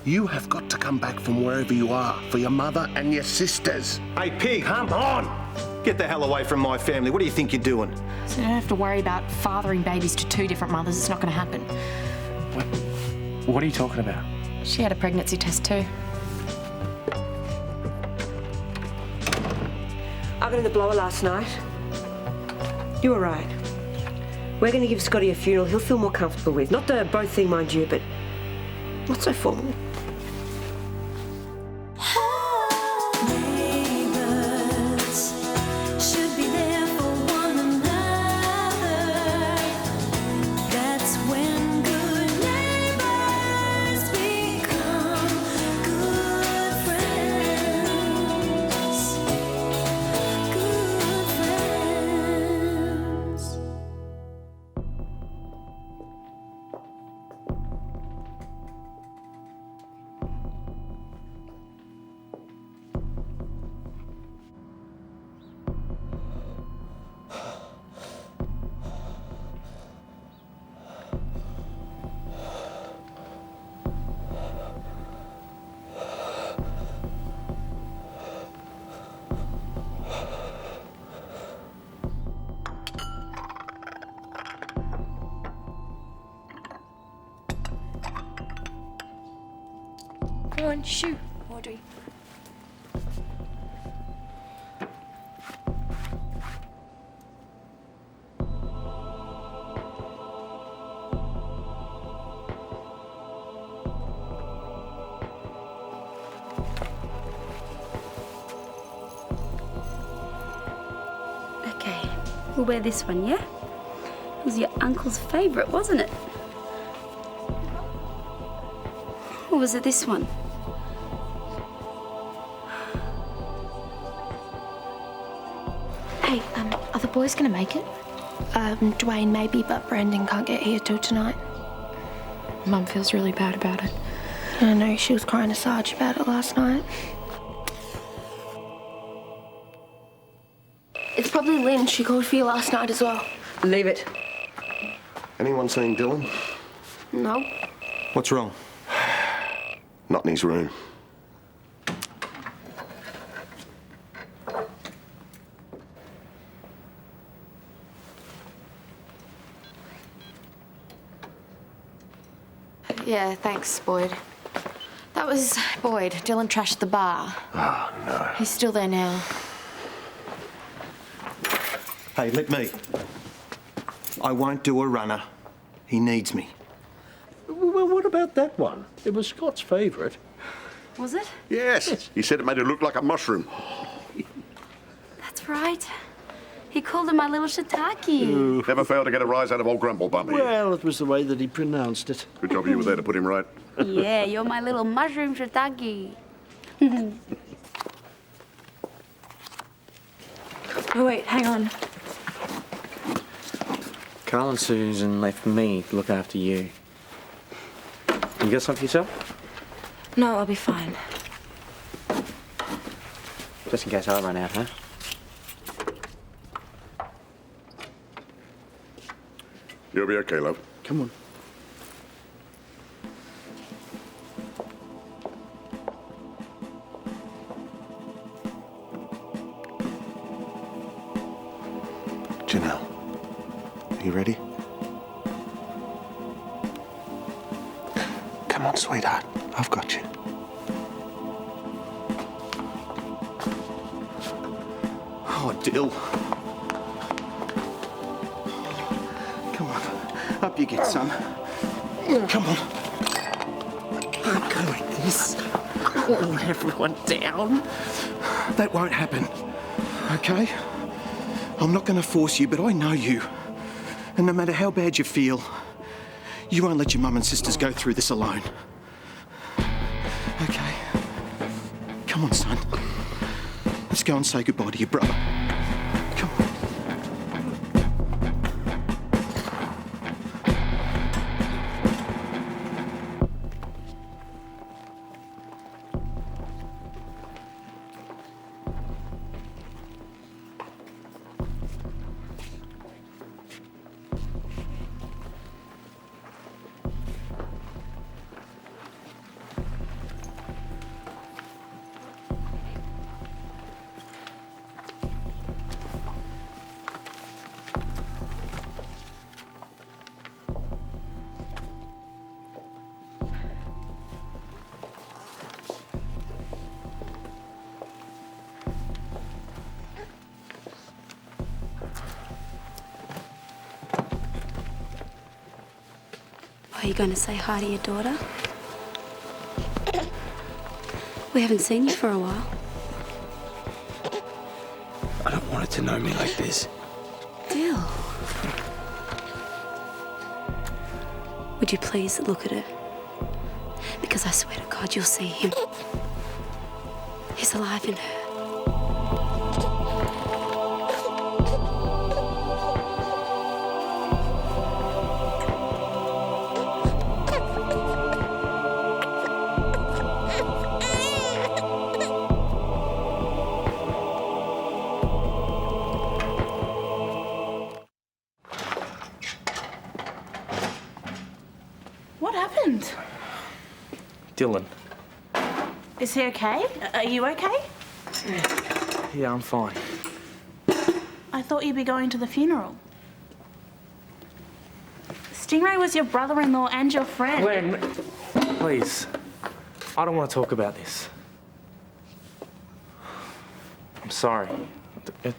You have got to come back from wherever you are for your mother and your sisters. Hey, pig, come on! Get the hell away from my family. What do you think you're doing? So you don't have to worry about fathering babies to two different mothers. It's not going to happen. What are you talking about? She had a pregnancy test too. I got in the blower last night. You were right. We're going to give Scotty a funeral he'll feel more comfortable with. Not the boat thing, mind you, but not so formal. Neighbours should be there for one another. That's when good neighbours become good friends. Good friends. Go on, shoo, Audrey. Okay, we'll wear this one, yeah? It was your uncle's favourite, wasn't it? Or was it this one? Hey, are the boys going to make it? Dwayne maybe, but Brandon can't get here till tonight. Mum feels really bad about it. I know, she was crying to Sarge about it last night. It's probably Lynn. She called for you last night as well. Leave it. Anyone seen Dylan? No. What's wrong? Not in his room. Yeah, thanks, Boyd. That was Boyd. Dylan trashed the bar. Oh, no. He's still there now. Hey, let me. I won't do a runner. He needs me. Well, what about that one? It was Scott's favourite. Was it? Yes. He said it made it look like a mushroom. That's right. He called him my little shiitake. Never failed to get a rise out of old Grumble Bumpy. Well, it was the way that he pronounced it. Good job you were there to put him right. Yeah, you're my little mushroom shiitake. Oh, wait, hang on. Carl and Susan left me to look after you. You got something for yourself? No, I'll be fine. Just in case I run out, huh? You'll be okay, love. Come on. Janelle, are you ready? Come on, sweetheart. I've got you. Oh, Dill. Come on. Up you get, son. Come on. Don't go like this. Calm everyone down. That won't happen. Okay? I'm not going to force you, but I know you. And no matter how bad you feel, you won't let your mum and sisters go through this alone. Okay? Come on, son. Let's go and say goodbye to your brother. Come on. Are you going to say hi to your daughter? We haven't seen you for a while. I don't want her to know me like this. Dill. Would you please look at her? Because I swear to God, you'll see him. He's alive in her. What happened? Dylan. Is he okay? Are you okay? Yeah, I'm fine. I thought you'd be going to the funeral. Stingray was your brother-in-law and your friend. Glenn, please. I don't want to talk about this. I'm sorry. I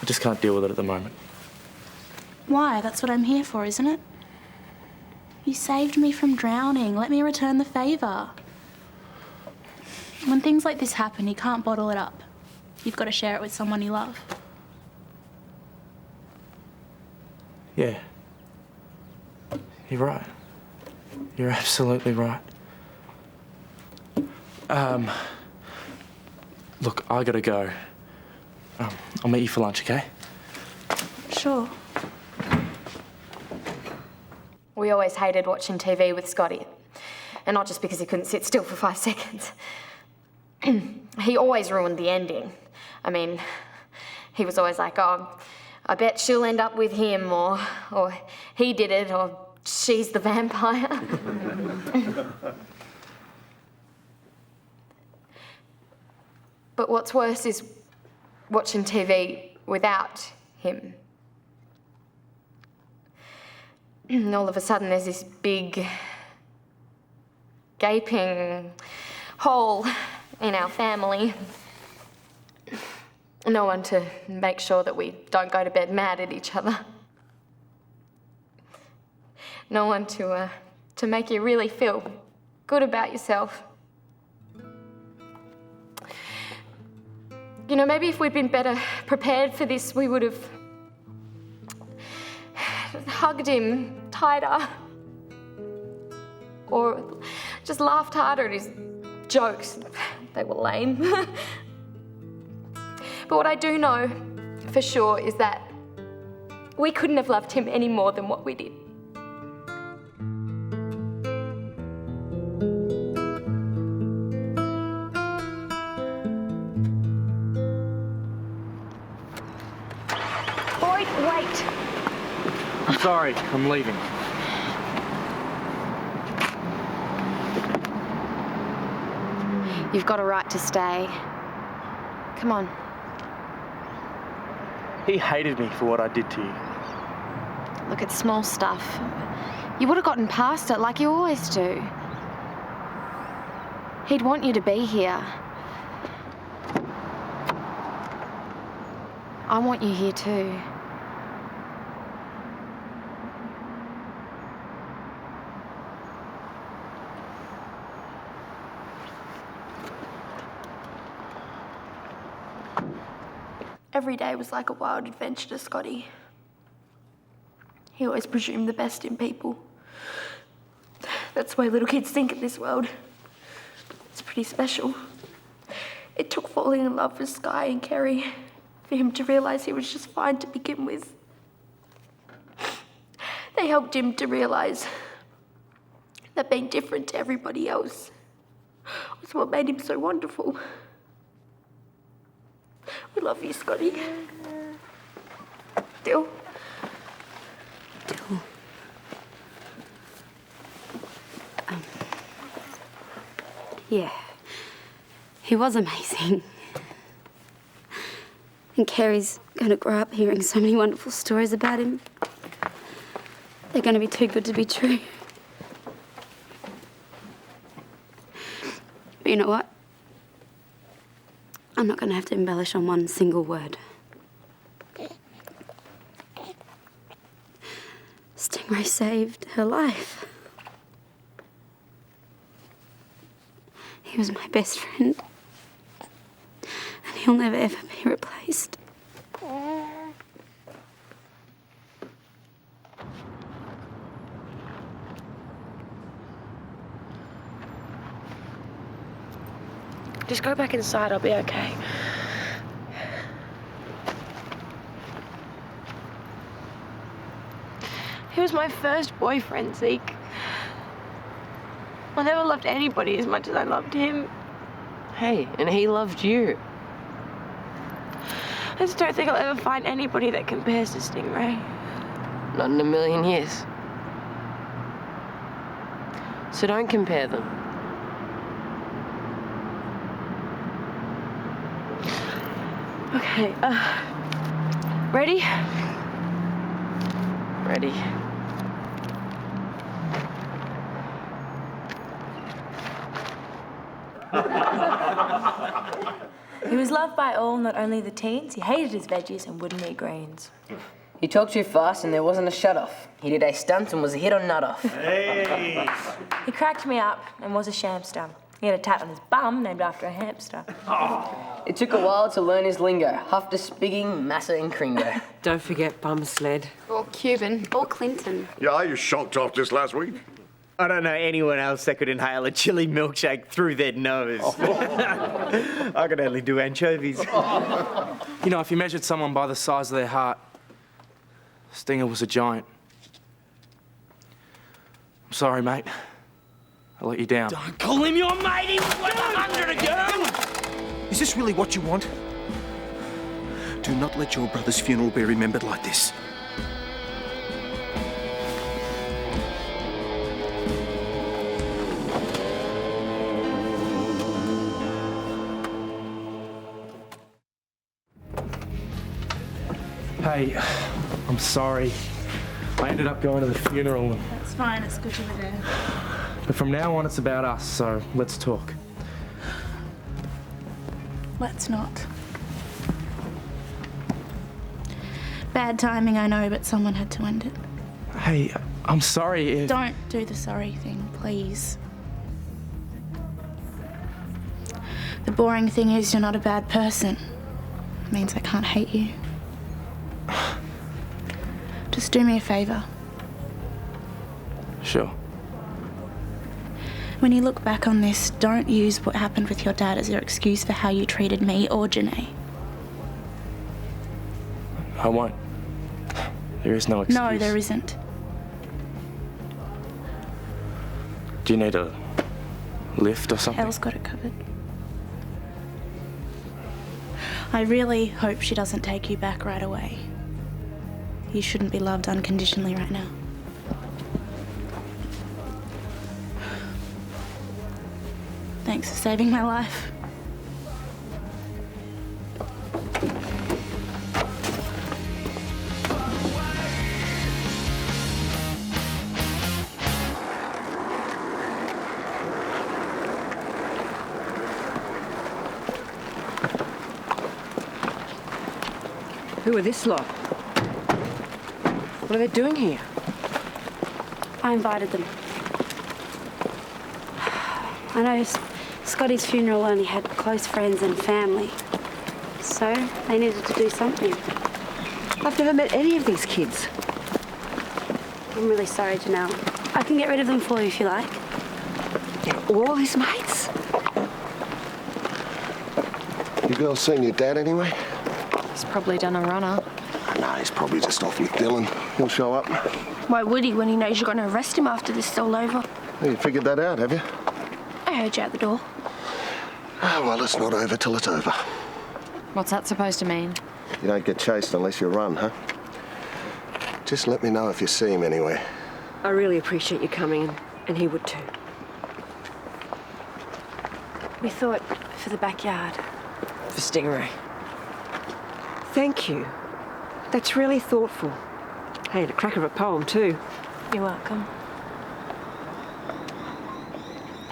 just can't deal with it at the moment. Why? That's what I'm here for, isn't it? You saved me from drowning. Let me return the favour. When things like this happen, you can't bottle it up. You've got to share it with someone you love. Yeah. You're right. You're absolutely right. Look, I gotta go. I'll meet you for lunch, okay? Sure. We always hated watching TV with Scotty. And not just because he couldn't sit still for 5 seconds. He always ruined the ending. I mean, he was always like, oh, I bet she'll end up with him, or he did it, or she's the vampire. But what's worse is watching TV without him. And all of a sudden there's this big, gaping hole in our family. No one to make sure that we don't go to bed mad at each other. No one to make you really feel good about yourself. You know, maybe if we'd been better prepared for this, we would have hugged him tighter. Or just laughed harder at his jokes. They were lame. But what I do know for sure is that we couldn't have loved him any more than what we did. Boyd, wait. I'm sorry, I'm leaving. You've got a right to stay. Come on. He hated me for what I did to you. Look, it's small stuff. You would have gotten past it like you always do. He'd want you to be here. I want you here too. Every day was like a wild adventure to Scotty. He always presumed the best in people. That's why little kids think of this world. It's pretty special. It took falling in love with Sky and Kerry for him to realise he was just fine to begin with. They helped him to realise that being different to everybody else was what made him so wonderful. We love you, Scotty. Dill. Dill. Yeah. He was amazing. And Kerry's going to grow up hearing so many wonderful stories about him. They're going to be too good to be true. But you know what? I'm not going to have to embellish on one single word. Stingray saved her life. He was my best friend. And he'll never ever be replaced. Just go back inside, I'll be okay. He was my first boyfriend, Zeke. I never loved anybody as much as I loved him. Hey, and he loved you. I just don't think I'll ever find anybody that compares to Stingray. Not in a million years. So don't compare them. Okay, ready? Ready? He was loved by all, not only the teens. He hated his veggies and wouldn't eat greens. He talked too fast and there wasn't a shut-off. He did a stunt and was a hit or nut-off. Hey! He cracked me up and was a shamster. He had a tat on his bum named after a hamster. It took a while to learn his lingo. Hufter, spigging, massa and kringo. Don't forget bum sled. Or Cuban. Or Clinton. Yeah, are you shocked off this last week? I don't know anyone else that could inhale a chili milkshake through their nose. I could only do anchovies. You know, if you measured someone by the size of their heart, Stinger was a giant. I'm sorry, mate. I let you down. Don't call him your mate. He was worth 100 again. Is this really what you want? Do not let your brother's funeral be remembered like this. Hey, I'm sorry. I ended up going to the funeral. That's fine, it's good you were there. But from now on, it's about us, so let's talk. Let's not. Bad timing, I know, but someone had to end it. Hey, I'm sorry if... Don't do the sorry thing, please. The boring thing is you're not a bad person. It means I can't hate you. Just do me a favour. Sure. When you look back on this, don't use what happened with your dad as your excuse for how you treated me or Janae. I won't. There is no excuse. No, there isn't. Do you need a lift or something? Elle's got it covered. I really hope she doesn't take you back right away. You shouldn't be loved unconditionally right now. Thanks for saving my life. Who are this lot? What are they doing here? I invited them. I know Scotty's funeral only had close friends and family, so they needed to do something. I've never met any of these kids. I'm really sorry, Janae. I can get rid of them for you if you like. They're all his mates? You girls seen your dad anyway? He's probably done a runner. Nah, he's probably just off with Dylan. He'll show up. Why would he when he knows you're going to arrest him after this is all over? Well, you figured that out, have you? I heard you at the door. Oh, well, it's not over till it's over. What's that supposed to mean? You don't get chased unless you run, huh? Just let me know if you see him anywhere. I really appreciate you coming, and he would too. We thought for the backyard. For Stingray. Thank you. That's really thoughtful. Hey, and a crack of a poem too. You're welcome.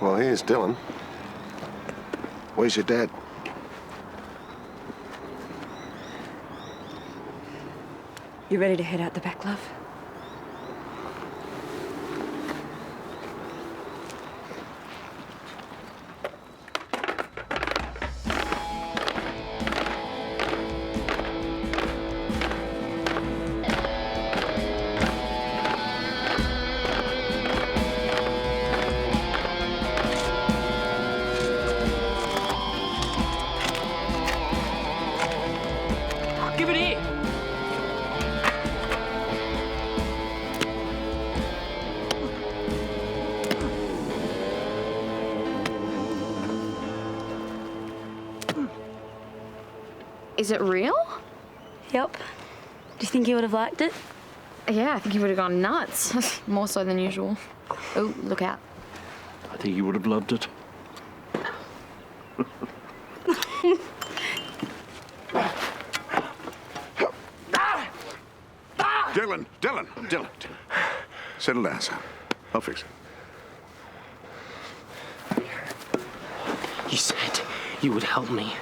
Well, here's Dylan. Where's your dad? You ready to head out the back, love? Is it real? Yep. Do you think he would have liked it? Yeah, I think he would have gone nuts. More so than usual. Oh, look out. I think he would have loved it. Dylan. Settle down, son. I'll fix it. You said you would help me.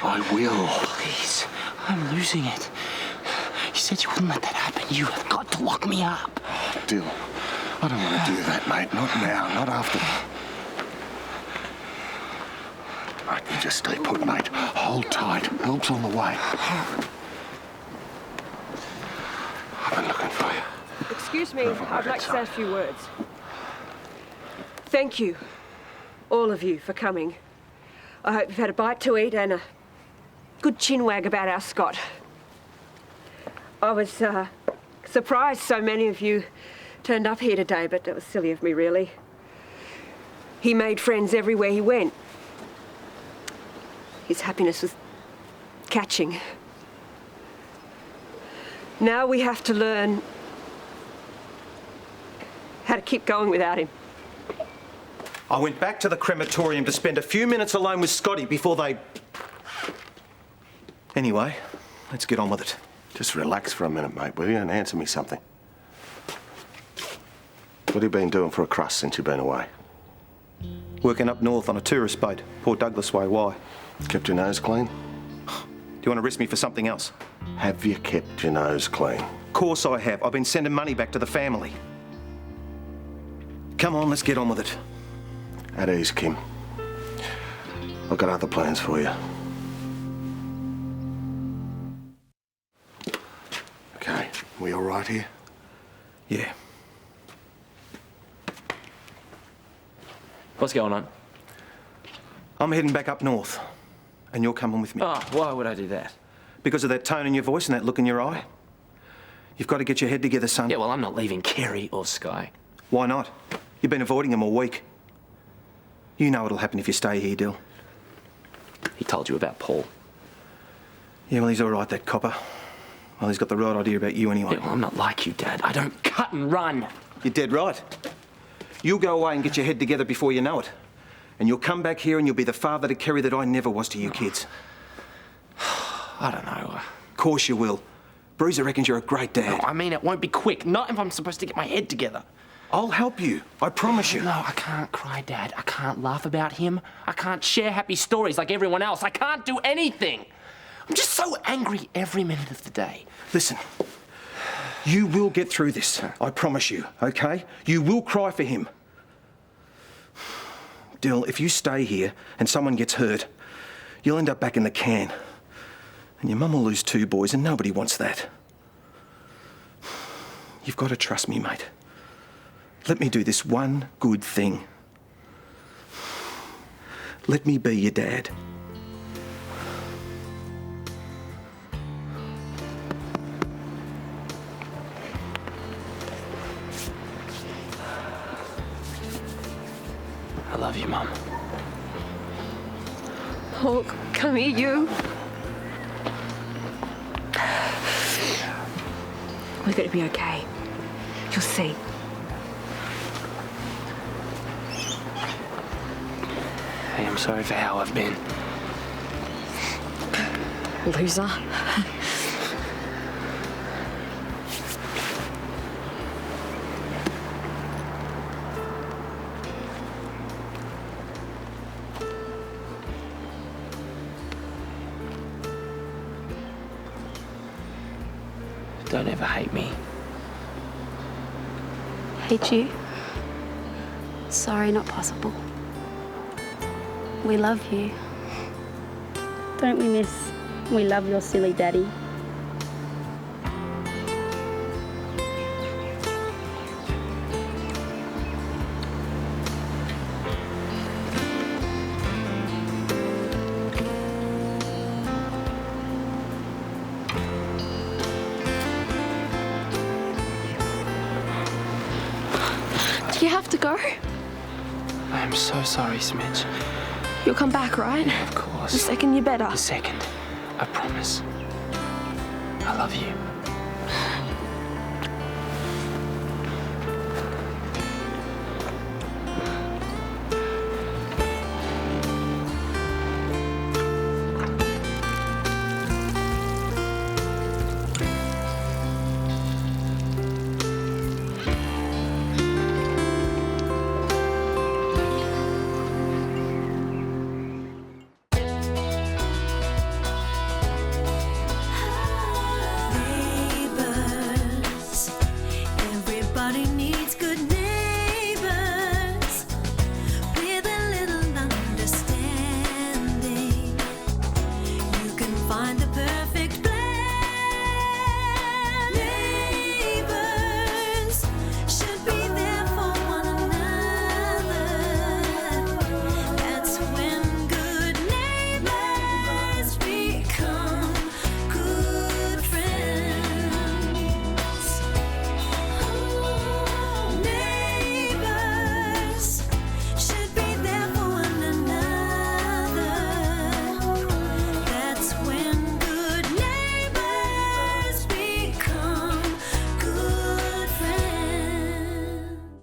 I will. Please, I'm losing it. You said you wouldn't let that happen. You have got to lock me up. Dylan, I don't want to do that, mate. Not now, not after. Mate, you just stay put, mate. Hold tight. Help's on the way. I've been looking for you. Excuse me, I'd like to say a few words. Thank you, all of you, for coming. I hope you've had a bite to eat and a good chinwag about our Scott. I was surprised so many of you turned up here today, but that was silly of me, really. He made friends everywhere he went. His happiness was catching. Now we have to learn how to keep going without him. I went back to the crematorium to spend a few minutes alone with Scotty before they... Anyway, let's get on with it. Just relax for a minute, mate, will you, and answer me something. What have you been doing for a crust since you've been away? Working up north on a tourist boat, Port Douglas way. Why? Kept your nose clean? Do you want to risk me for something else? Have you kept your nose clean? Of course I have. I've been sending money back to the family. Come on, let's get on with it. At ease, Kim. I've got other plans for you. Okay, we all right here? Yeah. What's going on? I'm heading back up north, and you're coming with me. Oh, why would I do that? Because of that tone in your voice and that look in your eye. You've got to get your head together, son. Yeah, well, I'm not leaving Kerry or Sky. Why not? You've been avoiding him all week. You know what'll happen if you stay here, Dill. He told you about Paul. Yeah, well, he's all right, that copper. Well, he's got the right idea about you anyway. Yeah, well, I'm not like you, Dad. I don't cut and run. You're dead right. You'll go away and get your head together before you know it. And you'll come back here and you'll be the father to Kerry that I never was to you kids. I don't know. Of course you will. Bruiser reckons you're a great dad. No, I mean, it won't be quick. Not if I'm supposed to get my head together. I'll help you. I promise you. No, I can't cry, Dad. I can't laugh about him. I can't share happy stories like everyone else. I can't do anything. I'm just so angry every minute of the day. Listen, you will get through this. I promise you, okay? You will cry for him. Dill, if you stay here and someone gets hurt, you'll end up back in the can. And your mum will lose 2 boys, and nobody wants that. You've got to trust me, mate. Let me do this one good thing. Let me be your dad. I love you, Mum. Oh, come here, you. We're going to be okay. You'll see. Hey, I'm sorry for how I've been. Loser. Don't ever hate me. Hate you? Sorry, not possible. We love you. Don't we, miss? We love your silly daddy. Do you have to go? I'm so sorry, Smidge. You'll come back, right? Of course. The second you're better. The second. I promise. I love you.